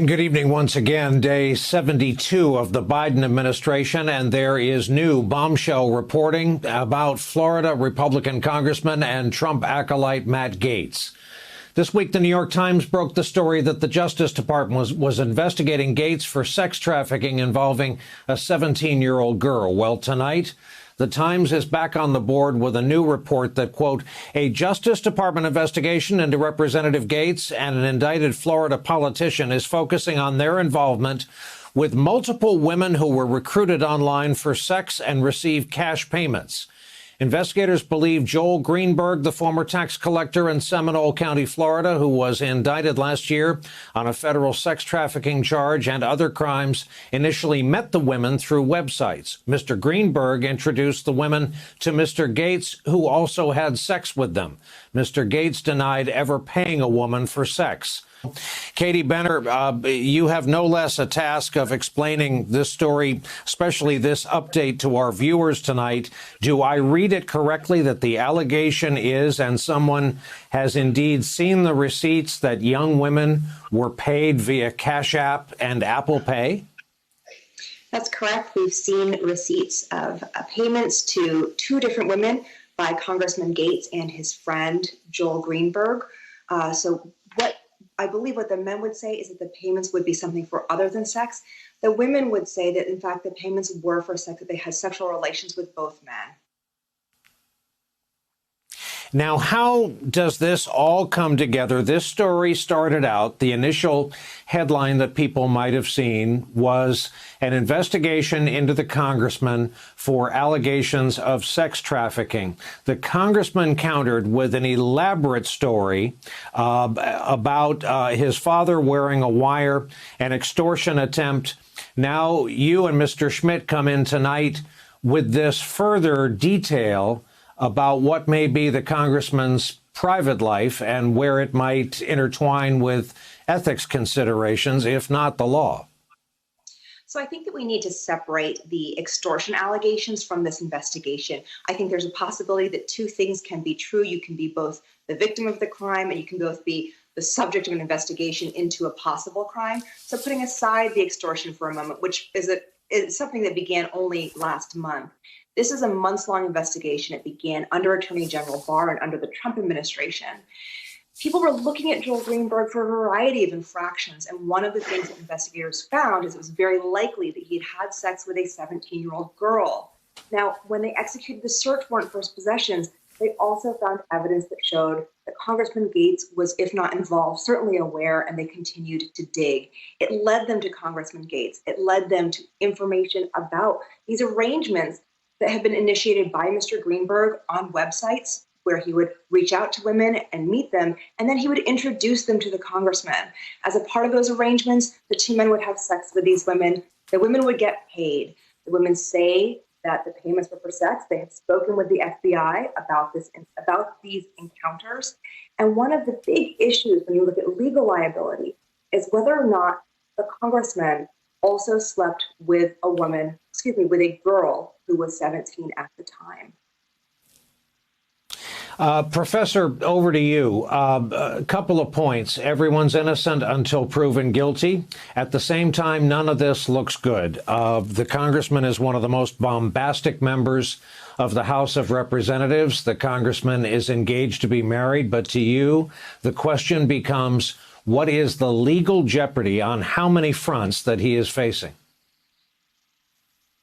Good evening once again. Day 72 of the Biden administration, and there is new bombshell reporting about Florida Republican Congressman and Trump acolyte Matt Gaetz. This week, the New York Times broke the story that the Justice Department was investigating Gaetz for sex trafficking involving a 17-year-old girl. Well, tonight, the Times is back on the board with a new report that, quote, a Justice Department investigation into Representative Gaetz and an indicted Florida politician is focusing on their involvement with multiple women who were recruited online for sex and received cash payments. Investigators believe Joel Greenberg, the former tax collector in Seminole County, Florida, who was indicted last year on a federal sex trafficking charge and other crimes, initially met the women through websites. Mr. Greenberg introduced the women to Mr. Gaetz, who also had sex with them. Mr. Gaetz denied ever paying a woman for sex. Katie Benner, you have no less a task of explaining this story, especially this update to our viewers tonight. Do I read it correctly that the allegation is, and someone has indeed seen the receipts, that young women were paid via Cash App and Apple Pay? That's correct. We've seen receipts of payments to two different women by Congressman Gaetz and his friend Joel Greenberg. So I believe what the men would say is that the payments would be something for other than sex. The women would say that, in fact, the payments were for sex, that they had sexual relations with both men. Now, how does this all come together? This story started out, the initial headline that people might have seen was an investigation into the congressman for allegations of sex trafficking. The congressman countered with an elaborate story about his father wearing a wire, an extortion attempt. Now you and Mr. Schmidt come in tonight with this further detail about what may be the congressman's private life and where it might intertwine with ethics considerations, if not the law. So I think that we need to separate the extortion allegations from this investigation. I think there's a possibility that two things can be true. You can be both the victim of the crime and you can both be the subject of an investigation into a possible crime. So putting aside the extortion for a moment, which is something that began only last month. This is a months-long investigation. It began under Attorney General Barr and under the Trump administration. People were looking at Joel Greenberg for a variety of infractions, and one of the things that investigators found is it was very likely that he had had sex with a 17-year-old girl. Now, when they executed the search warrant for his possessions, they also found evidence that showed that Congressman Gaetz was, if not involved, certainly aware, and they continued to dig. It led them to Congressman Gaetz. It led them to information about these arrangements that had been initiated by Mr. Greenberg on websites where he would reach out to women and meet them, and then he would introduce them to the congressman. As a part of those arrangements, the two men would have sex with these women. The women would get paid. The women say that the payments were for sex. They had spoken with the FBI about these encounters. And one of the big issues when you look at legal liability is whether or not the congressman also slept with with a girl who was 17 at the time. Professor, over to you. A couple of points. Everyone's innocent until proven guilty. At the same time, none of this looks good. The congressman is one of the most bombastic members of the House of Representatives. The congressman is engaged to be married. But to you, the question becomes, what is the legal jeopardy on how many fronts that he is facing?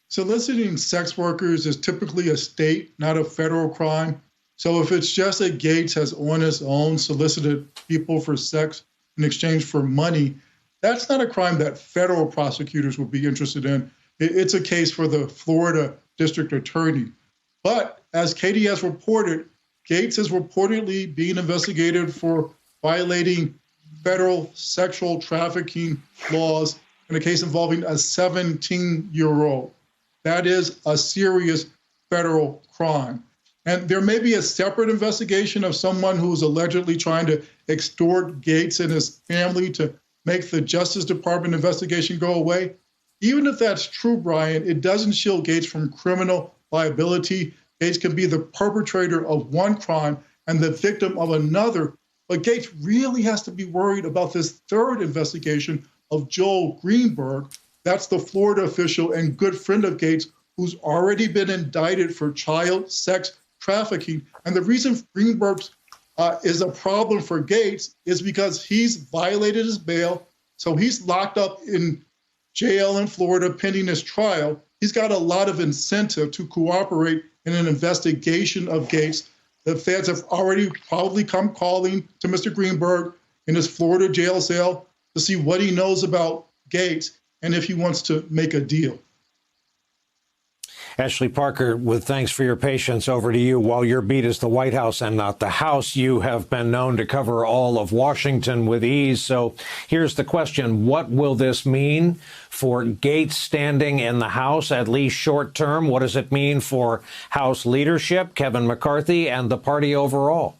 Soliciting sex workers is typically a state, not a federal crime. So if it's just that Gaetz has on his own solicited people for sex in exchange for money, that's not a crime that federal prosecutors will be interested in. It's a case for the Florida district attorney. But as Katie has reported, Gaetz is reportedly being investigated for violating federal sexual trafficking laws in a case involving a 17-year-old. That is a serious federal crime. And there may be a separate investigation of someone who's allegedly trying to extort Gaetz and his family to make the Justice Department investigation go away. Even if that's true, Brian, it doesn't shield Gaetz from criminal liability. Gaetz can be the perpetrator of one crime and the victim of another. But Gaetz really has to be worried about this third investigation of Joel Greenberg. That's the Florida official and good friend of Gaetz, who's already been indicted for child sex trafficking. And the reason Greenberg is a problem for Gaetz is because he's violated his bail. So he's locked up in jail in Florida pending his trial. He's got a lot of incentive to cooperate in an investigation of Gaetz. The feds have already probably come calling to Mr. Greenberg in his Florida jail cell to see what he knows about Gaetz and if he wants to make a deal. Ashley Parker, with thanks for your patience, over to you. While your beat is the White House and not the House, you have been known to cover all of Washington with ease. So here's the question. What will this mean for Gaetz standing in the House, at least short term? What does it mean for House leadership, Kevin McCarthy, and the party overall?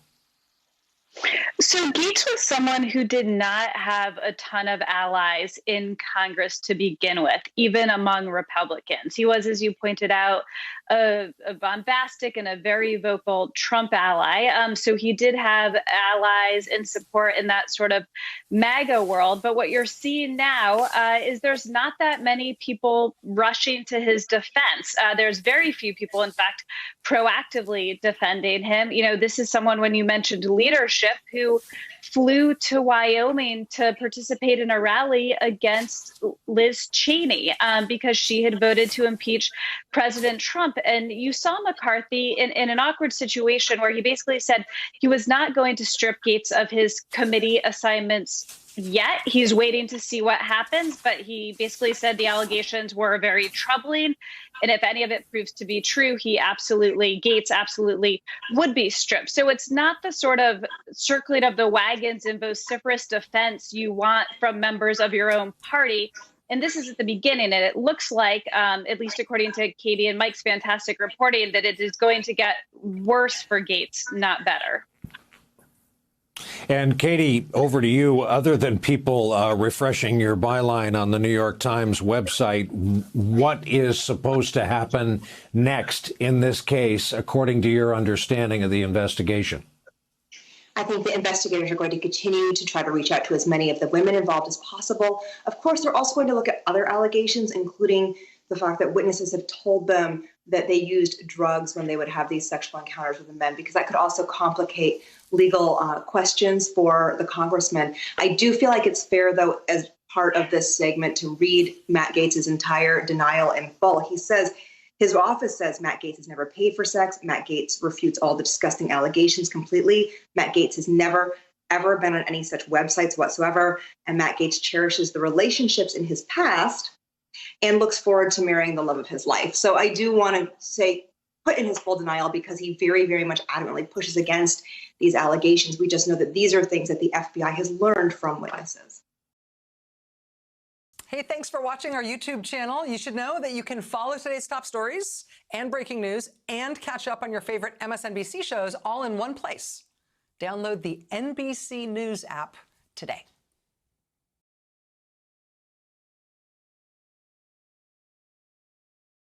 So Gaetz was someone who did not have a ton of allies in Congress to begin with, even among Republicans. He was, as you pointed out, a bombastic and a very vocal Trump ally. So he did have allies and support in that sort of MAGA world. But what you're seeing now is there's not that many people rushing to his defense. There's very few people, in fact, proactively defending him. You know, this is someone, when you mentioned leadership, who flew to Wyoming to participate in a rally against Liz Cheney because she had voted to impeach President Trump. And you saw McCarthy in an awkward situation where he basically said he was not going to strip Gaetz of his committee assignments yet. He's waiting to see what happens, but he basically said the allegations were very troubling. And if any of it proves to be true, Gaetz absolutely would be stripped. So it's not the sort of circling of the wagons and vociferous defense you want from members of your own party. And this is at the beginning, and it looks like, at least according to Katie and Mike's fantastic reporting, that it is going to get worse for Gaetz, not better. And Katie, over to you. Other than people refreshing your byline on the New York Times website, what is supposed to happen next in this case, according to your understanding of the investigation? I think the investigators are going to continue to try to reach out to as many of the women involved as possible. Of course, they're also going to look at other allegations, including the fact that witnesses have told them that they used drugs when they would have these sexual encounters with the men, because that could also complicate legal questions for the congressman. I do feel like it's fair, though, as part of this segment, to read Matt Gaetz's entire denial in full. He says, his office says Matt Gaetz has never paid for sex. Matt Gaetz refutes all the disgusting allegations completely. Matt Gaetz has never, ever been on any such websites whatsoever. And Matt Gaetz cherishes the relationships in his past and looks forward to marrying the love of his life. So I do want to say, put in his full denial, because he very, very much adamantly pushes against these allegations. We just know that these are things that the FBI has learned from witnesses. Hey, thanks for watching our YouTube channel. You should know that you can follow today's top stories and breaking news and catch up on your favorite MSNBC shows all in one place. Download the NBC News app today.